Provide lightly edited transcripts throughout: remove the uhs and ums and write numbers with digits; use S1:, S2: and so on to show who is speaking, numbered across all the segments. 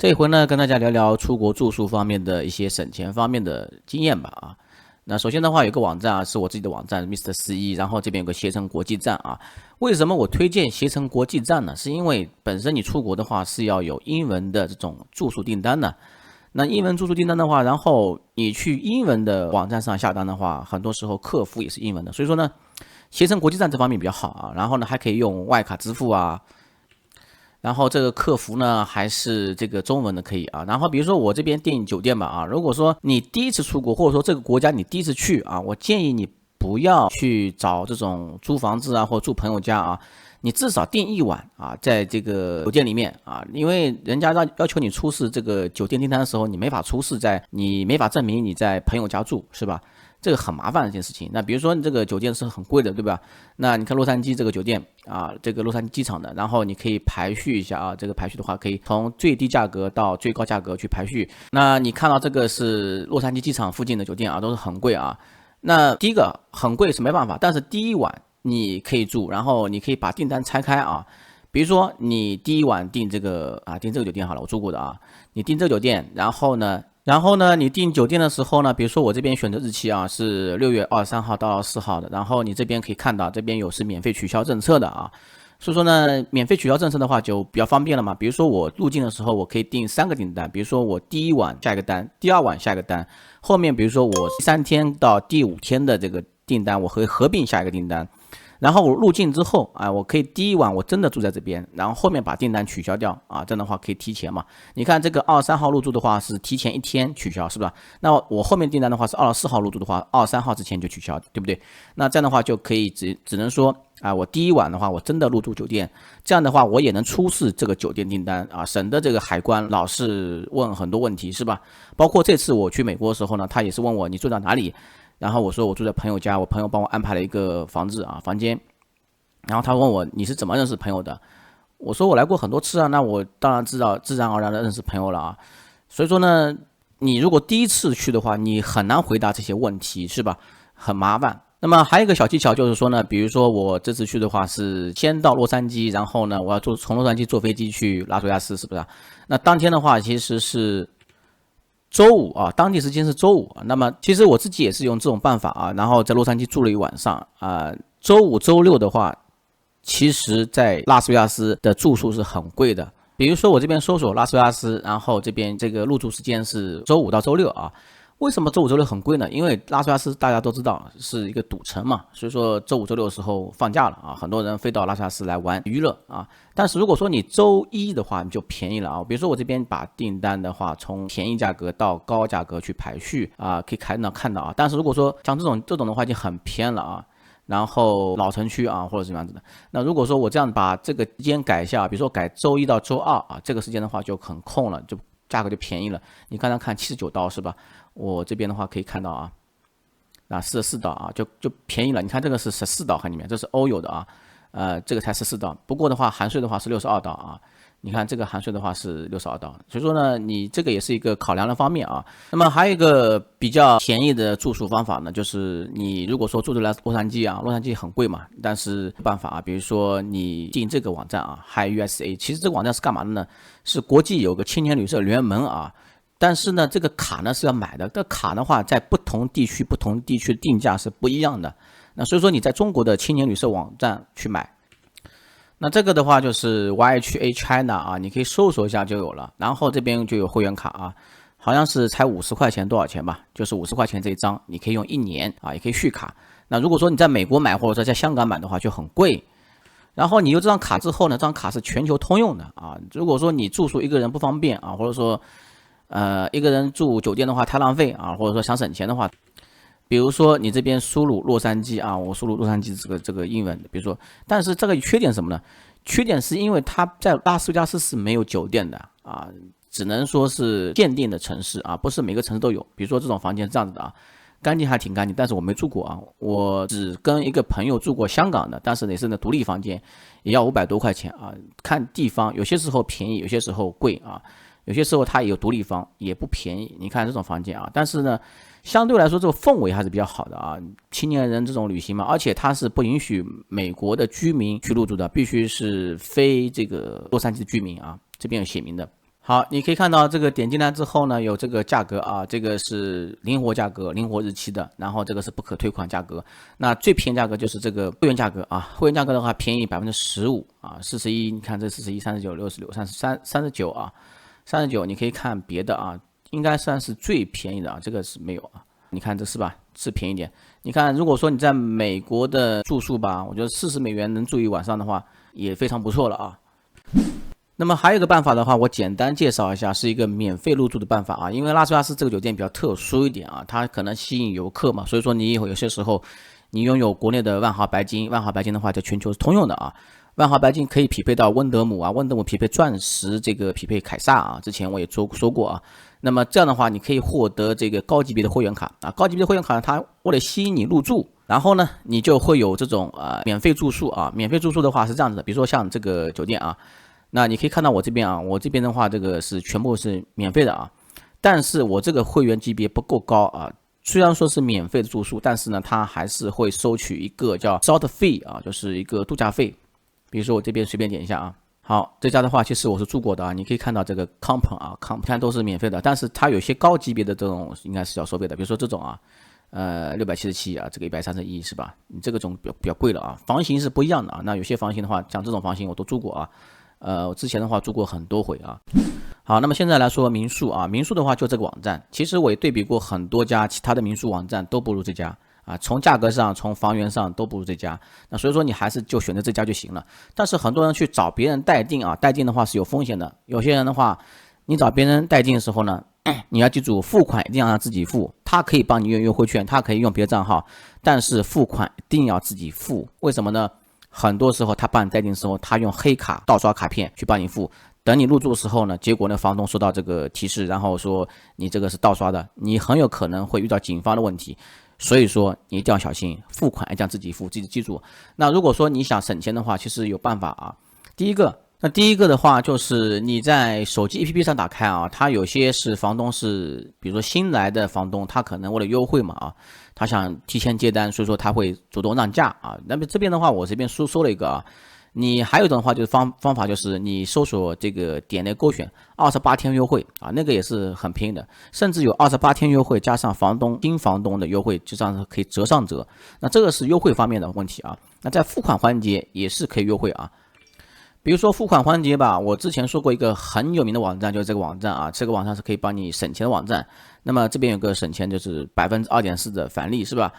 S1: 这一回呢，跟大家聊聊出国住宿方面的一些省钱方面的经验吧啊。那首先的话，有个网站啊，是我自己的网站 Mr. 11，然后这边有个携程国际站啊。为什么我推荐携程国际站呢？是因为本身你出国的话是要有英文的这种住宿订单的。那英文住宿订单的话，然后你去英文的网站上下单的话，很多时候客服也是英文的，所以说呢，携程国际站这方面比较好啊。然后呢，还可以用外卡支付啊。然后这个客服呢还是这个中文的可以啊。然后比如说我这边订酒店吧啊，如果说你第一次出国，或者说这个国家你第一次去啊，我建议你不要去找这种租房子啊或者住朋友家啊，你至少订一晚啊，在这个酒店里面啊，因为人家要求你出示这个酒店订单的时候，你没法出示你没法证明你在朋友家住是吧？这个很麻烦的一件事情。那比如说你这个酒店是很贵的，对吧？那你看洛杉矶这个酒店啊，这个洛杉矶机场的，然后你可以排序一下啊，这个排序的话可以从最低价格到最高价格去排序。那你看到这个是洛杉矶机场附近的酒店啊，都是很贵啊。那第一个很贵是没办法，但是第一晚你可以住，然后你可以把订单拆开啊。比如说你第一晚订这个酒店好了，我住过的啊，你订这个酒店，然后呢，你订酒店的时候呢，比如说我这边选择日期啊是6月23号到4号的，然后你这边可以看到这边有是免费取消政策的啊，所以说呢，免费取消政策的话就比较方便了嘛。比如说我入境的时候，我可以订3个订单，比如说我第一晚下一个单，第二晚下一个单，后面比如说我第3天到第5天的这个订单，我会合并下一个订单。然后我入境之后啊，我可以第一晚我真的住在这边，然后后面把订单取消掉啊，这样的话可以提前嘛。你看这个23号入住的话是提前1天取消，是吧？那我后面订单的话是24号入住的话，23号之前就取消，对不对？那这样的话就可以只能说啊，我第一晚的话我真的入住酒店，这样的话我也能出示这个酒店订单啊，省得这个海关老是问很多问题，是吧？包括这次我去美国的时候呢，他也是问我你住在哪里。然后我说我住在朋友家，我朋友帮我安排了一个房间，然后他问我你是怎么认识朋友的？我说我来过很多次啊，那我当然知道自然而然的认识朋友了啊。所以说呢，你如果第一次去的话，你很难回答这些问题，是吧？很麻烦。那么还有一个小技巧就是说呢，比如说我这次去的话是先到洛杉矶，然后呢我要从洛杉矶坐飞机去拉斯维加斯，是不是？那当天的话其实是周五啊，当地时间是周五啊。那么其实我自己也是用这种办法啊，然后在洛杉矶住了一晚上啊。周五、周六的话，其实在拉斯维加斯的住宿是很贵的。比如说我这边搜索拉斯维加斯，然后这边这个入住时间是周五到周六啊。为什么周五、周六很贵呢？因为拉斯维加斯大家都知道是一个赌城嘛，所以说周五、周六的时候放假了啊，很多人飞到拉斯维加斯来玩娱乐啊。但是如果说你周一的话，你就便宜了啊。比如说我这边把订单的话，从便宜价格到高价格去排序啊，可以看到啊。但是如果说像这种的话，已经很偏了啊。然后老城区啊，或者什么样子的。那如果说我这样把这个时间改一下，比如说改周一到周二啊，这个时间的话就很空了，就价格就便宜了。你刚才看79刀是吧？我这边的话可以看到啊，44刀啊，就便宜了。你看这个是14刀，看里面这是欧有的啊，这个才14刀。不过的话，含税的话是62刀啊。你看这个含税的话是62刀，所以说呢，你这个也是一个考量的方面啊。那么还有一个比较便宜的住宿方法呢，就是你如果说住在洛杉矶啊，洛杉矶很贵嘛，但是办法啊，比如说你进这个网站啊，HiUSA，其实这个网站是干嘛的呢？是国际有个青年旅社联盟啊。但是呢，这个卡呢是要买的，这卡的话在不同地区的定价是不一样的。那所以说你在中国的青年旅社网站去买。那这个的话就是 YHA China 啊，你可以搜索一下就有了。然后这边就有会员卡啊，好像是才50块钱，多少钱吧？就是50块钱这一张，你可以用1年啊，也可以续卡。那如果说你在美国买或者说在香港买的话就很贵。然后你有这张卡之后呢，这张卡是全球通用的啊。如果说你住宿一个人不方便啊，或者说一个人住酒店的话太浪费啊，或者说想省钱的话。比如说你这边输入洛杉矶啊，我输入洛杉矶这个英文，比如说，但是这个缺点什么呢？缺点是因为它在拉斯维加斯是没有酒店的啊，只能说是限定的城市啊，不是每个城市都有。比如说这种房间是这样子的啊，干净还挺干净，但是我没住过啊，我只跟一个朋友住过香港的，但是也是那独立房间，也要500多块钱啊。看地方，有些时候便宜，有些时候贵啊。有些时候它也有独立房，也不便宜。你看这种房间啊，但是呢，相对来说这个氛围还是比较好的啊。青年人这种旅行嘛，而且它是不允许美国的居民去入住的，必须是非这个洛杉矶的居民啊，这边有写明的。好，你可以看到这个点进来之后呢，有这个价格啊，这个是灵活价格、灵活日期的，然后这个是不可退款价格。那最便宜价格就是这个会员价格啊，会员价格的话便宜15%啊，41，你看这41、39、66、39啊，39你可以看别的啊，应该算是最便宜的啊，这个是没有啊。你看这是吧？是便宜点。你看，如果说你在美国的住宿吧，我觉得$40能住一晚上的话，也非常不错了啊。那么还有一个办法的话，我简单介绍一下，是一个免费入住的办法啊。因为拉斯维加斯这个酒店比较特殊一点啊，它可能吸引游客嘛，所以说你有些时候你拥有国内的万豪白金，万豪白金的话在全球是通用的啊。万豪白金可以匹配到温德姆啊，温德姆匹配钻石，这个匹配凯撒啊，之前我也说过啊。那么这样的话，你可以获得这个高级别的会员卡啊，高级别的会员卡它为了吸引你入住，然后呢，你就会有这种免费住宿啊。免费住宿的话是这样子的，比如说像这个酒店啊。那你可以看到我这边啊，我这边的话，这个是全部是免费的啊，但是我这个会员级别不够高啊，虽然说是免费的住宿，但是呢，它还是会收取一个叫 resort fee 啊，就是一个度假费。比如说我这边随便点一下啊，好，这家的话其实我是住过的啊，你可以看到这个 comp 啊 comp 看都是免费的，但是它有些高级别的这种应该是要收费的，比如说这种啊。677啊，这个131是吧？你这个种比较贵了啊，房型是不一样的啊。那有些房型的话，像这种房型我都住过啊，我之前的话住过很多回啊。好，那么现在来说民宿啊，民宿的话就这个网站，其实我也对比过很多家其他的民宿网站，都不如这家啊，从价格上、从房源上都不如这家。那所以说你还是就选择这家就行了。但是很多人去找别人代订啊，代订的话是有风险的。有些人的话，你找别人代订的时候呢，你要记住，付款一定要让自己付，他可以帮你用优惠券，他可以用别的账号，但是付款一定要自己付。为什么呢？很多时候他帮你代订的时候，他用黑卡盗刷卡片去帮你付，等你入住的时候呢，结果呢房东收到这个提示，然后说你这个是盗刷的，你很有可能会遇到警方的问题。所以说你一定要小心，付款一定要自己付，自己记住。那如果说你想省钱的话，其实有办法啊。第一个的话，就是你在手机 APP 上打开啊，它有些是房东是，比如说新来的房东，他可能为了优惠嘛啊，他想提前接单，所以说他会主动让价啊。那么这边的话，我这边说了一个啊，你还有一种的话就是方法就是你搜索这个点那勾选28天优惠啊，那个也是很便宜的，甚至有28天优惠加上新房东的优惠，就这样可以折上折。那这个是优惠方面的问题啊。那在付款环节也是可以优惠啊。比如说付款环节吧，我之前说过一个很有名的网站，就是这个网站啊，这个网站是可以帮你省钱的网站。那么这边有个省钱，就是2.4%的返利，是吧？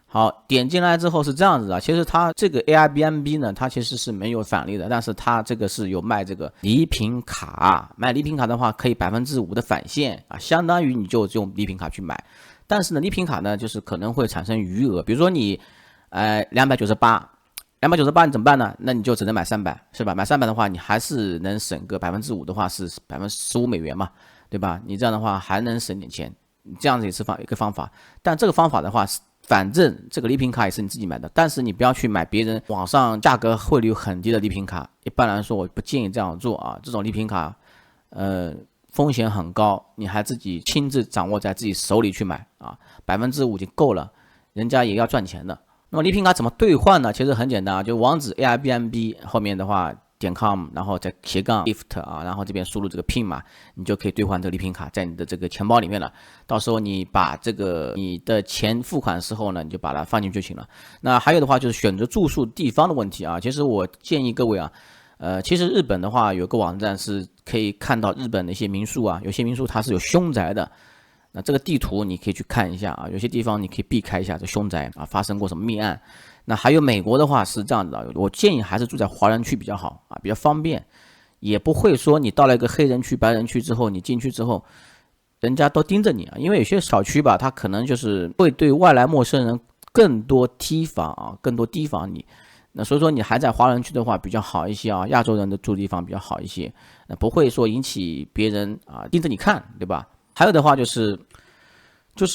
S1: 好，点进来之后是这样子的，其实它这个 Airbnb 呢，它其实是没有返利的，但是它这个是有卖这个礼品卡，卖礼品卡的话可以5%的返现啊，相当于你就用礼品卡去买。但是呢，礼品卡呢，就是可能会产生余额，比如说你298你怎么办呢？那你就只能买300，是吧？买300的话，你还是能省个5%的话是$15嘛，对吧？你这样的话还能省点钱，这样子也是一个方法。但这个方法的话，反正这个礼品卡也是你自己买的，但是你不要去买别人网上价格汇率很低的礼品卡。一般来说，我不建议这样做啊。这种礼品卡，风险很高，你还自己亲自掌握在自己手里去买啊，5%就够了，人家也要赚钱的。那么礼品卡怎么兑换呢？其实很简单啊，就网址 Airbnb 后面的话.com， 然后再斜杠 gift 啊，然后这边输入这个 PIN 码，你就可以兑换这个礼品卡在你的这个钱包里面了。到时候你把这个你的钱付款的时候呢，你就把它放进去就行了。那还有的话就是选择住宿地方的问题啊，其实我建议各位啊，其实日本的话有个网站是可以看到日本的一些民宿啊，有些民宿它是有凶宅的。那这个地图你可以去看一下啊，有些地方你可以避开一下这凶宅啊，发生过什么命案。那还有美国的话是这样的，我建议还是住在华人区比较好啊，比较方便，也不会说你到了一个黑人区、白人区之后，你进去之后，人家都盯着你啊，因为有些小区吧，它可能就是会对外来陌生人更多提防啊，更多提防你。那所以说你还在华人区的话比较好一些啊，亚洲人的住地方比较好一些，那不会说引起别人啊盯着你看，对吧？还有的话就是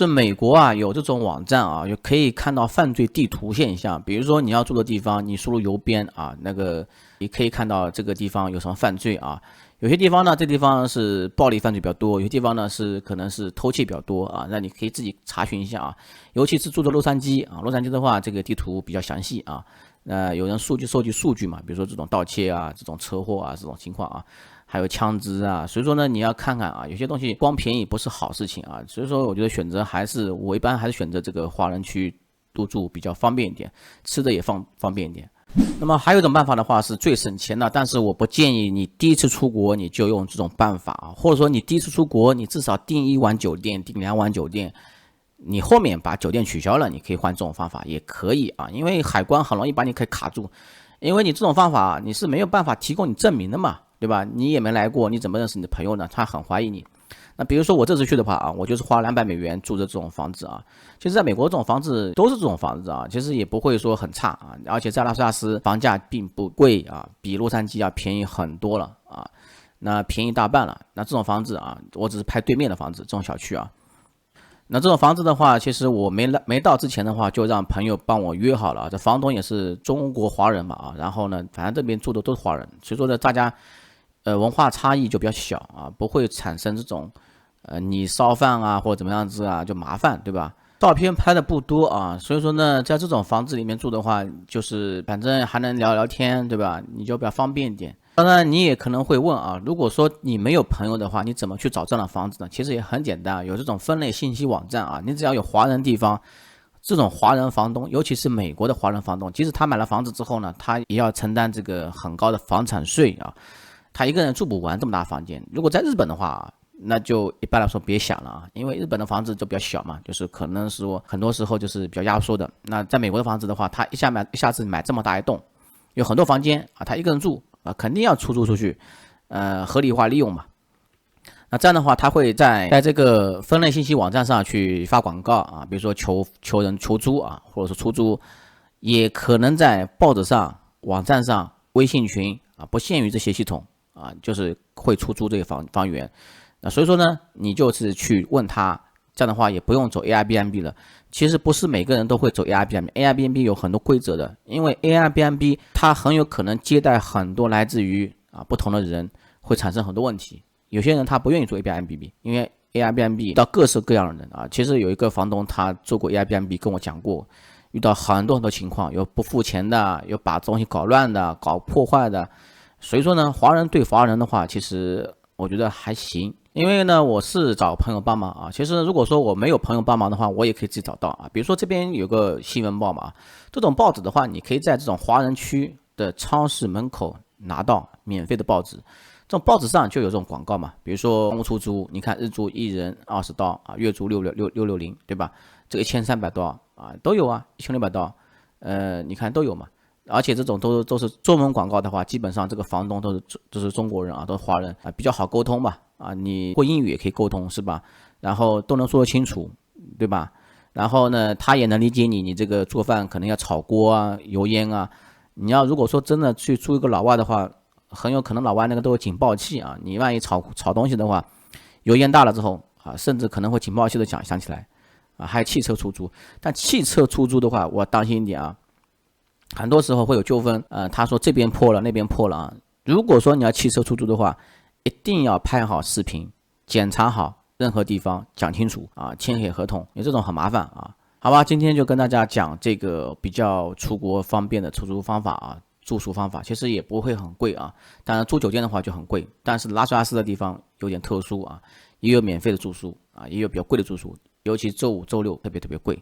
S1: 美国啊有这种网站啊，就可以看到犯罪地图现象。比如说你要住的地方，你输入邮编啊，那个你可以看到这个地方有什么犯罪啊。有些地方呢，这地方是暴力犯罪比较多；有些地方呢是可能是偷窃比较多啊。那你可以自己查询一下啊。尤其是住在洛杉矶啊，洛杉矶的话，这个地图比较详细啊。有人收集数据嘛，比如说这种盗窃啊、这种车祸啊这种情况啊。还有枪支啊，所以说呢，你要看看啊，有些东西光便宜不是好事情啊，所以说我觉得选择还是我一般还是选择这个华人区入住比较方便一点，吃的也方便一点。那么还有一种办法的话是最省钱的，但是我不建议你第一次出国你就用这种办法啊，或者说你第一次出国你至少订1晚酒店，订2晚酒店，你后面把酒店取消了，你可以换这种方法也可以啊，因为海关很容易把你可以卡住，因为你这种方法你是没有办法提供你证明的嘛，对吧？你也没来过，你怎么认识你的朋友呢？他很怀疑你。那比如说我这次去的话啊，我就是花$200住的这种房子啊。其实在美国这种房子都是这种房子啊，其实也不会说很差啊，而且在拉斯维加斯房价并不贵啊，比洛杉矶要便宜很多了啊，那便宜大半了。那这种房子啊，我只是拍对面的房子，这种小区啊。那这种房子的话，其实我没到之前的话，就让朋友帮我约好了，这房东也是中国华人嘛啊，然后呢，反正这边住的都是华人，所以说呢，大家文化差异就比较小啊，不会产生这种你烧饭啊或者怎么样子啊就麻烦，对吧？照片拍的不多啊，所以说呢，在这种房子里面住的话，就是反正还能聊聊天，对吧？你就比较方便一点。当然，你也可能会问啊，如果说你没有朋友的话，你怎么去找这样的房子呢？其实也很简单，有这种分类信息网站啊，你只要有华人地方，这种华人房东，尤其是美国的华人房东，即使他买了房子之后呢，他也要承担这个很高的房产税啊，他一个人住不完这么大房间。如果在日本的话，那就一般来说别想了啊，因为日本的房子就比较小嘛，就是可能说很多时候就是比较压缩的。那在美国的房子的话，他一下子买这么大一栋，有很多房间啊，他一个人住啊，肯定要出租出去，合理化利用嘛。那这样的话，他会在这个分类信息网站上去发广告啊，比如说求人求租啊，或者说出租，也可能在报纸上、网站上、微信群啊，不限于这些系统啊，就是会出租这个房源。那所以说呢，你就是去问他，这样的话也不用走 Airbnb 了。其实不是每个人都会走 Airbnb 有很多规则的，因为 Airbnb 它很有可能接待很多来自于不同的人，会产生很多问题。有些人他不愿意做 Airbnb， 因为 Airbnb 到各式各样的人啊。其实有一个房东他做过 Airbnb 跟我讲过，遇到很多情况，有不付钱的，有把东西搞乱的，搞破坏的。所以说呢，华人对华人的话，其实我觉得还行。因为呢，我是找朋友帮忙啊。其实如果说我没有朋友帮忙的话，我也可以自己找到啊。比如说这边有个新闻报嘛，这种报纸的话，你可以在这种华人区的超市门口拿到免费的报纸。这种报纸上就有这种广告嘛，比如说公屋出租，你看日租1人$20啊，月租660，对吧？这个$1300啊，都有啊，$1600，你看都有嘛。而且这种都是中文广告的话，基本上这个房东都是中国人啊，都是华人啊，比较好沟通吧。啊，你会英语也可以沟通是吧？然后都能说得清楚，对吧？然后呢，他也能理解你这个做饭可能要炒锅啊、油烟啊。你要如果说真的去租一个老外的话，很有可能老外那个都有警报器啊，你万一炒东西的话，油烟大了之后啊，甚至可能会警报器都响起来啊。还有汽车出租，但汽车出租的话，我当心一点啊，很多时候会有纠纷。他说这边破了，那边破了啊。如果说你要汽车出租的话，一定要拍好视频，检查好任何地方，讲清楚啊，签写合同，因为这种很麻烦啊。好吧，今天就跟大家讲这个比较出国方便的出租方法啊，住宿方法，其实也不会很贵啊。当然住酒店的话就很贵，但是拉斯维加斯的地方有点特殊啊，也有免费的住宿啊，也有比较贵的住宿，尤其周5、周6特别贵。